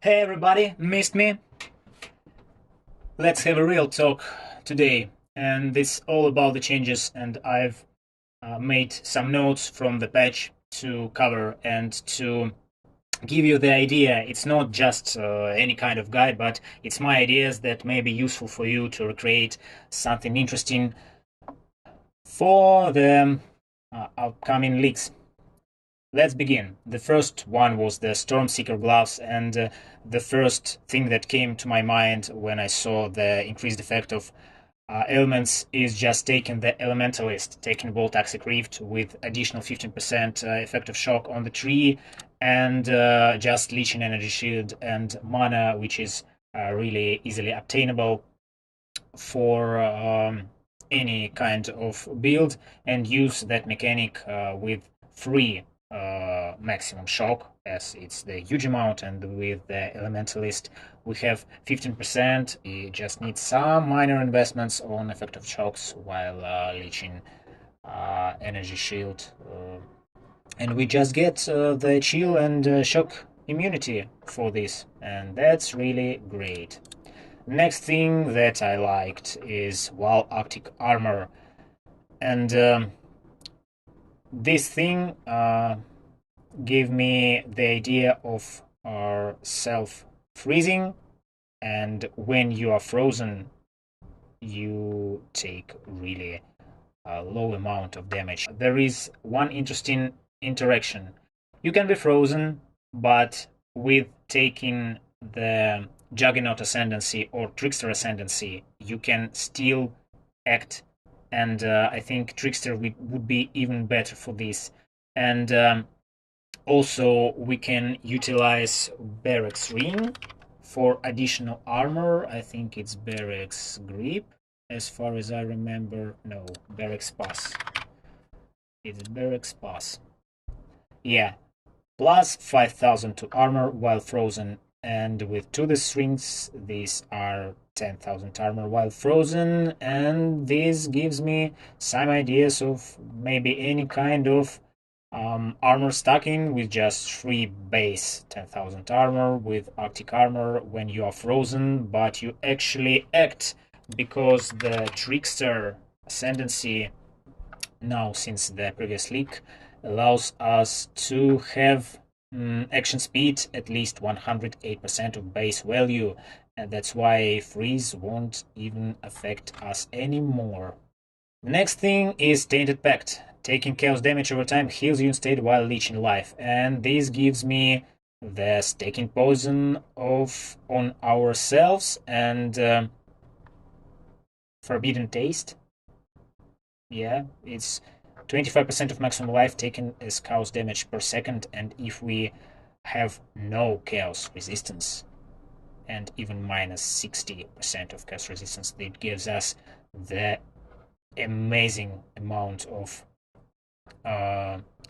Hey everybody, missed me? Let's have a real talk today, and it's all about the changes, and I've made some notes from the patch to cover and to give you the idea. It's not just any kind of guide, but it's my ideas that may be useful for you to recreate something interesting for the upcoming leaks. Let's begin. The first one was the Stormseeker gloves, and the first thing that came to my mind when I saw the increased effect of elements is just taking the elementalist, taking Vaal Toxic Rift with additional 15% effective shock on the tree, and just leeching energy shield and mana, which is really easily obtainable for any kind of build, and use that mechanic with free maximum shock, as it's the huge amount, and with the elementalist we have 15%. We just need some minor investments on effective shocks while leeching energy shield, and we just get the chill and shock immunity for this, and that's really great. Next thing that I liked is Vaal Arctic Armor, and this thing gave me the idea of self-freezing, and when you are frozen you take really a low amount of damage. There is one interesting interaction. You can be frozen, but with taking the Juggernaut Ascendancy or Trickster Ascendancy, you can still act, and I think Trickster would be even better for this. And also we can utilize Barracks Ring for additional armor. I think it's Barracks Grip, as far as I remember. No, Barracks Pass. It's Barracks Pass. Yeah, plus 5000 to armor while frozen, and with 2 the strings these are 10,000 armor while frozen, and this gives me some ideas of maybe any kind of armor stacking with just 3 base 10,000 armor with Arctic armor when you are frozen, but you actually act, because the Trickster Ascendancy now, since the previous leak, allows us to have action speed at least 108% of base value, and that's why freeze won't even affect us anymore. The next thing is Tainted Pact. Taking chaos damage over time heals you instead while leeching life, and this gives me the staking poison on ourselves and forbidden taste. Yeah, it's 25% of maximum life taken as chaos damage per second, and if we have no chaos resistance and even minus 60% of chaos resistance, it gives us the amazing amount of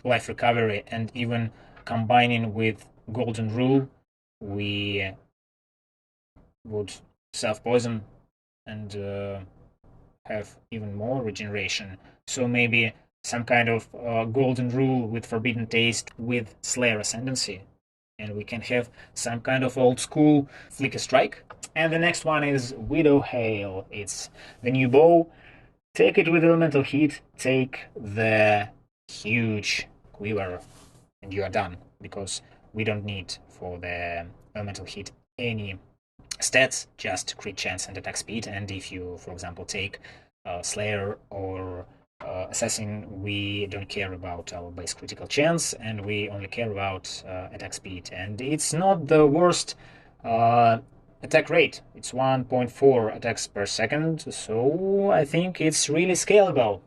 life recovery. And even combining with Golden Rule, we would self-poison and have even more regeneration. So maybe some kind of Golden Rule with Forbidden Taste with Slayer Ascendancy, and we can have some kind of old school Flicker Strike. And the next one is Widow Hail. It's the new bow. Take it with Elemental Heat, take the huge quiver, and you are done, because we don't need for the Elemental Heat any stats, just crit chance and attack speed. And if you, for example, take Slayer or Assassin, we don't care about our base critical chance, and we only care about attack speed. And it's not the worst attack rate. It's 1.4 attacks per second, so I think it's really scalable.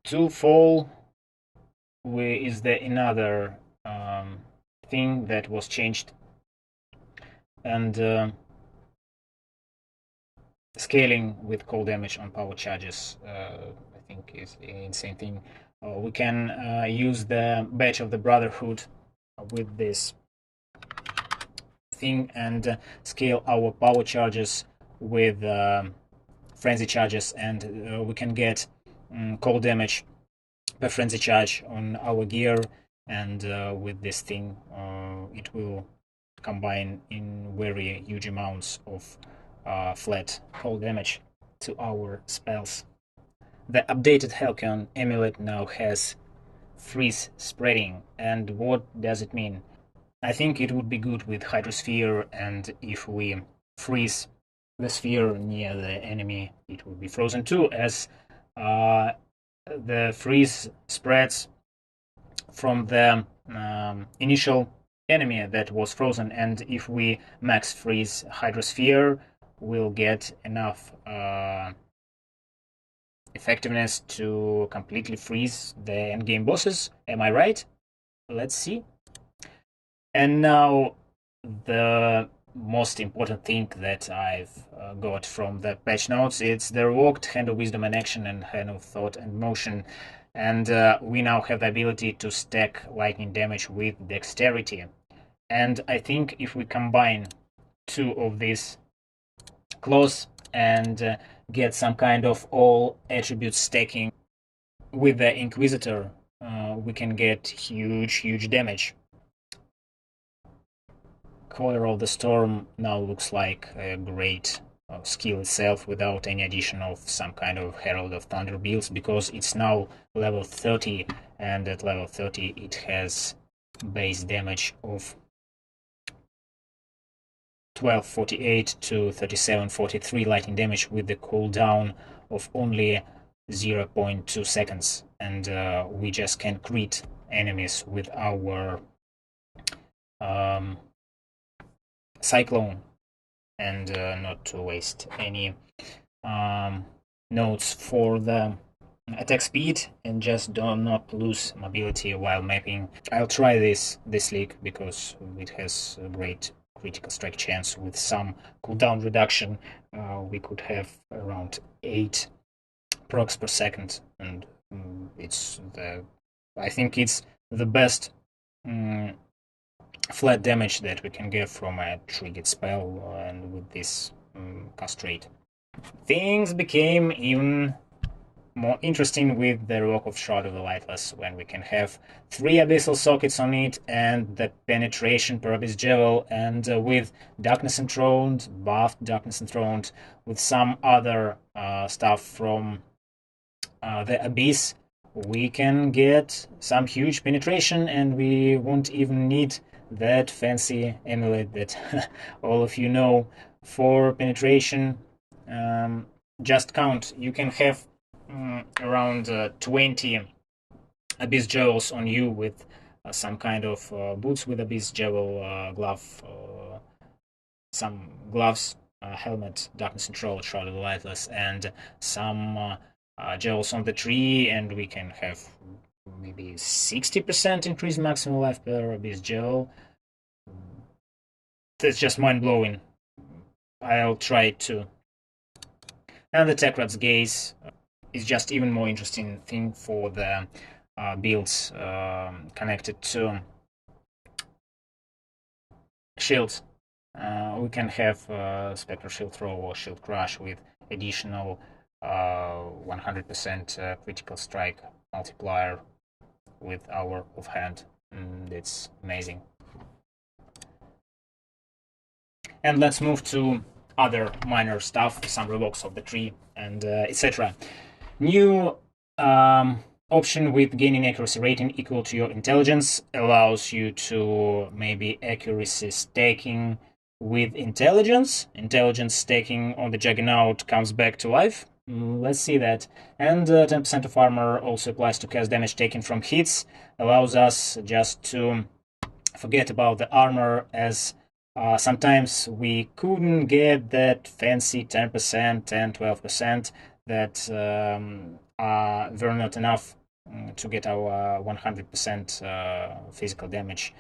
To fall is the another thing that was changed, and scaling with cold damage on power charges, I think is an insane thing. We can use the Badge of the Brotherhood with this thing and scale our power charges with frenzy charges, and we can get cold damage per frenzy charge on our gear, and with this thing it will combine in very huge amounts of flat cold damage to our spells. The updated Halcyon amulet now has freeze spreading, and what does it mean? I think it would be good with Hydrosphere, and if we freeze the sphere near the enemy, it will be frozen too, as the freeze spreads from the initial enemy that was frozen, and if we max freeze Hydrosphere, we'll get enough effectiveness to completely freeze the endgame bosses. Am I right? Let's see. And now the most important thing that I've got from the patch notes, it's the revoked Hand of Wisdom and Action and Hand of Thought and Motion, and we now have the ability to stack lightning damage with dexterity. And I think if we combine two of these claws and get some kind of all attribute stacking with the Inquisitor, we can get huge damage. Color of the Storm now looks like a great skill itself without any addition of some kind of Herald of Thunder builds, because it's now level 30, and at level 30 it has base damage of 1248 to 3743 lightning damage with the cooldown of only 0.2 seconds, and we just can crit enemies with our Cyclone, and not to waste any notes for the attack speed, and just do not lose mobility while mapping. I'll try this league because it has a great critical strike chance. With some cooldown reduction, we could have around 8 procs per second, and I think it's the best flat damage that we can get from a triggered spell, and with this cast rate. Things became even more interesting with the Rock of Shroud of the Lightless, when we can have 3 abyssal sockets on it and the penetration per abyss javel, and with Darkness Enthroned, buffed Darkness Enthroned, with some other stuff from the abyss, we can get some huge penetration, and we won't even need that fancy amulet that all of you know. For penetration, just count, you can have around 20 abyss jewels on you with some kind of boots with abyss jewel, glove, some gloves, helmet, Darkness Enthroned, Shroud of the Lightless, and some jewels on the tree, and we can have maybe 60% increased maximum life per abyss jewel. That's just mind-blowing. I'll try it too. And the Techrat's Gaze is just even more interesting thing for the builds connected to shields. We can have Spectral Shield Throw or Shield Crush with additional 100% critical strike multiplier with our offhand. It's amazing. And let's move to other minor stuff, some revokes of the tree, and etc. New option with gaining accuracy rating equal to your intelligence allows you to maybe accuracy stacking with intelligence. Intelligence stacking on the Juggernaut comes back to life. Let's see that. And 10% of armor also applies to cast damage taken from hits. Allows us just to forget about the armor, as sometimes we couldn't get that fancy 10%, 10, 12% that were not enough to get our 100% physical damage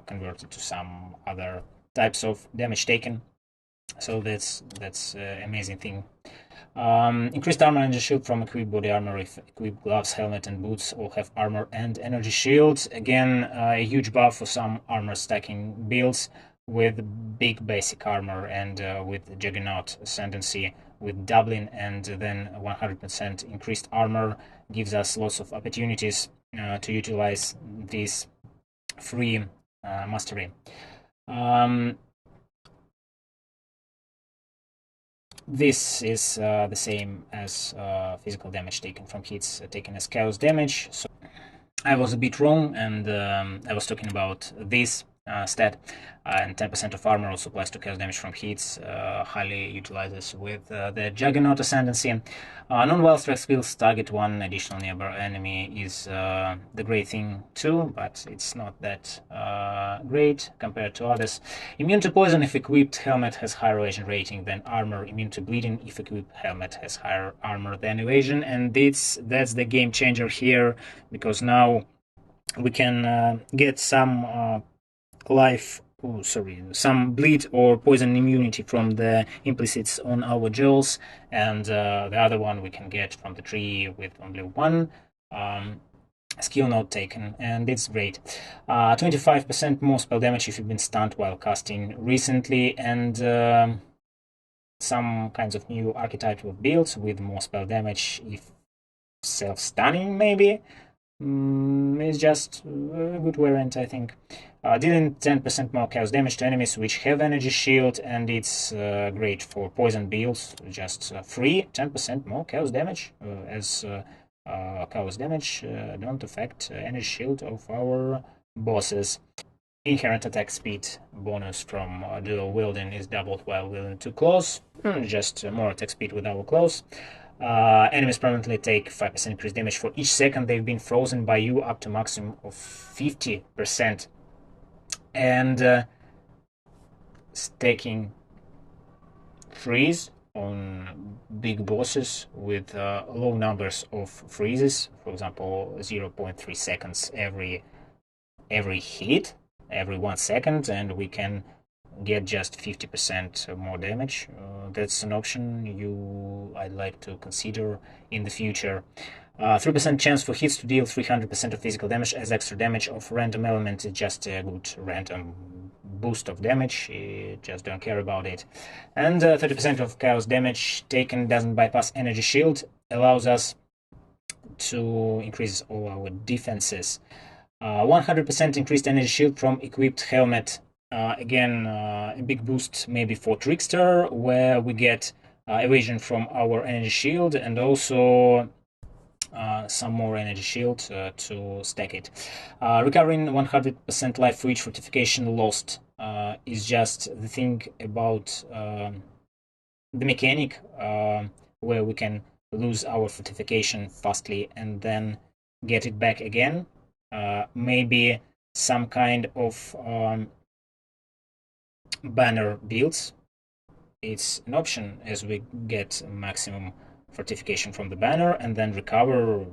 converted to some other types of damage taken. So that's amazing thing. Increased armor and shield from equipped body armor if equipped gloves, helmet, and boots all have armor and energy shields. Again, a huge buff for some armor stacking builds with big basic armor and with Juggernaut Ascendancy, with doubling and then 100% increased armor gives us lots of opportunities to utilize this free mastery. This is the same as physical damage taken from hits taken as chaos damage. So I was a bit wrong, and I was talking about this stat, and 10% of armor also applies to chaos damage from hits, highly utilizes with the Juggernaut Ascendancy. Non-wild strike skills target one additional nearby enemy is the great thing too, but it's not that great compared to others. Immune to poison if equipped helmet has higher evasion rating than armor. Immune to bleeding if equipped helmet has higher armor than evasion, and that's the game changer here, because now we can get some some bleed or poison immunity from the implicits on our jewels, and the other one we can get from the tree with only one skill node taken, and it's great. 25% more spell damage if you've been stunned while casting recently, and some kinds of new archetype of builds with more spell damage if self-stunning maybe. It's just a good variant, I think. Dealing 10% more chaos damage to enemies which have energy shield, and it's great for poison builds. Just free 10% more chaos damage, as chaos damage don't affect energy shield of our bosses. Inherent attack speed bonus from dual wielding is doubled while wielding two claws. Just more attack speed with our claws. Enemies permanently take 5% increased damage for each second they've been frozen by you, up to maximum of 50%. And stacking freeze on big bosses with low numbers of freezes, for example 0.3 seconds every hit, every 1 second, and we can get just 50% more damage. That's an option I'd like to consider in the future. 3% chance for hits to deal 300% of physical damage as extra damage of random element is just a good random boost of damage. Just don't care about it. And 30% of chaos damage taken doesn't bypass energy shield, allows us to increase all our defenses. 100% increased energy shield from equipped helmet. Again, a big boost maybe for Trickster, where we get evasion from our energy shield, and also some more energy shield to stack it. Recovering 100% life for each fortification lost is just the thing about the mechanic where we can lose our fortification fastly and then get it back again. Maybe some kind of banner builds. It's an option, as we get maximum fortification from the banner and then recover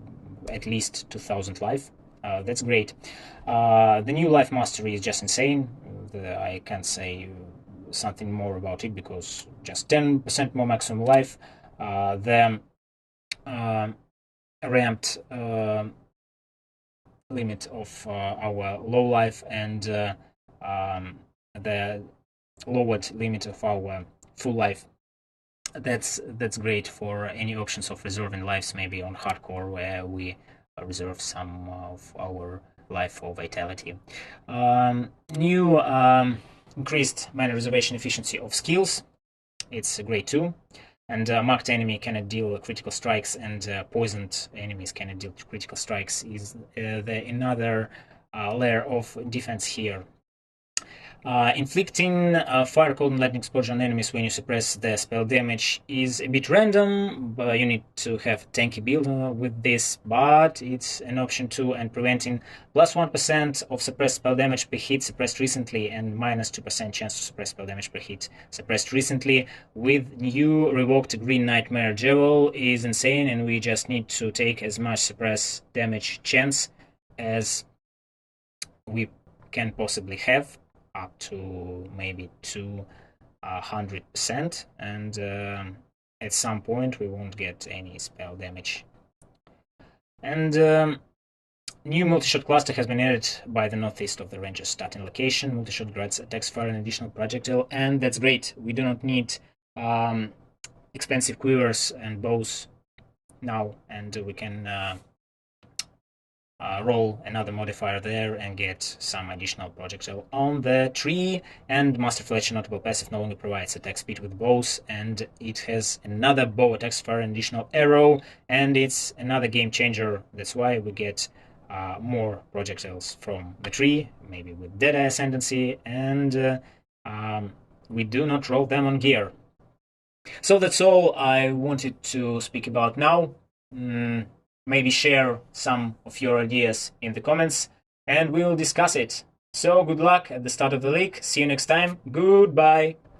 at least 2000 life. That's great. The new life mastery is just insane. I can't say something more about it because just 10% more maximum life. The ramped limit of our low life, and the lowered limit of our full life. That's great for any options of reserving lives, maybe on hardcore, where we reserve some of our life for vitality. New increased mana reservation efficiency of skills. It's great too. And marked enemy cannot deal critical strikes, and poisoned enemies cannot deal critical strikes is another layer of defense here. Inflicting fire, cold, and lightning explosion on enemies when you suppress the spell damage is a bit random, but you need to have tanky build with this, but it's an option too. And preventing plus 1% of suppressed spell damage per hit suppressed recently, and minus 2% chance to suppress spell damage per hit suppressed recently with new revoked Green Nightmare Jewel is insane, and we just need to take as much suppress damage chance as we can possibly have, up to maybe 200%, and at some point we won't get any spell damage. And new multi-shot cluster has been added by the northeast of the range's starting location. Multi-shot grants attacks fire an additional projectile, and that's great. We do not need expensive quivers and bows now, and we can roll another modifier there and get some additional projectile on the tree. And Master Fletcher notable passive no longer provides attack speed with bows, and it has another bow attack fire, an additional arrow, and it's another game changer. That's why we get more projectiles from the tree, maybe with Deadeye Ascendancy, and we do not roll them on gear. So that's all I wanted to speak about now. Maybe share some of your ideas in the comments and we'll discuss it. So good luck at the start of the league. See you next time. Goodbye.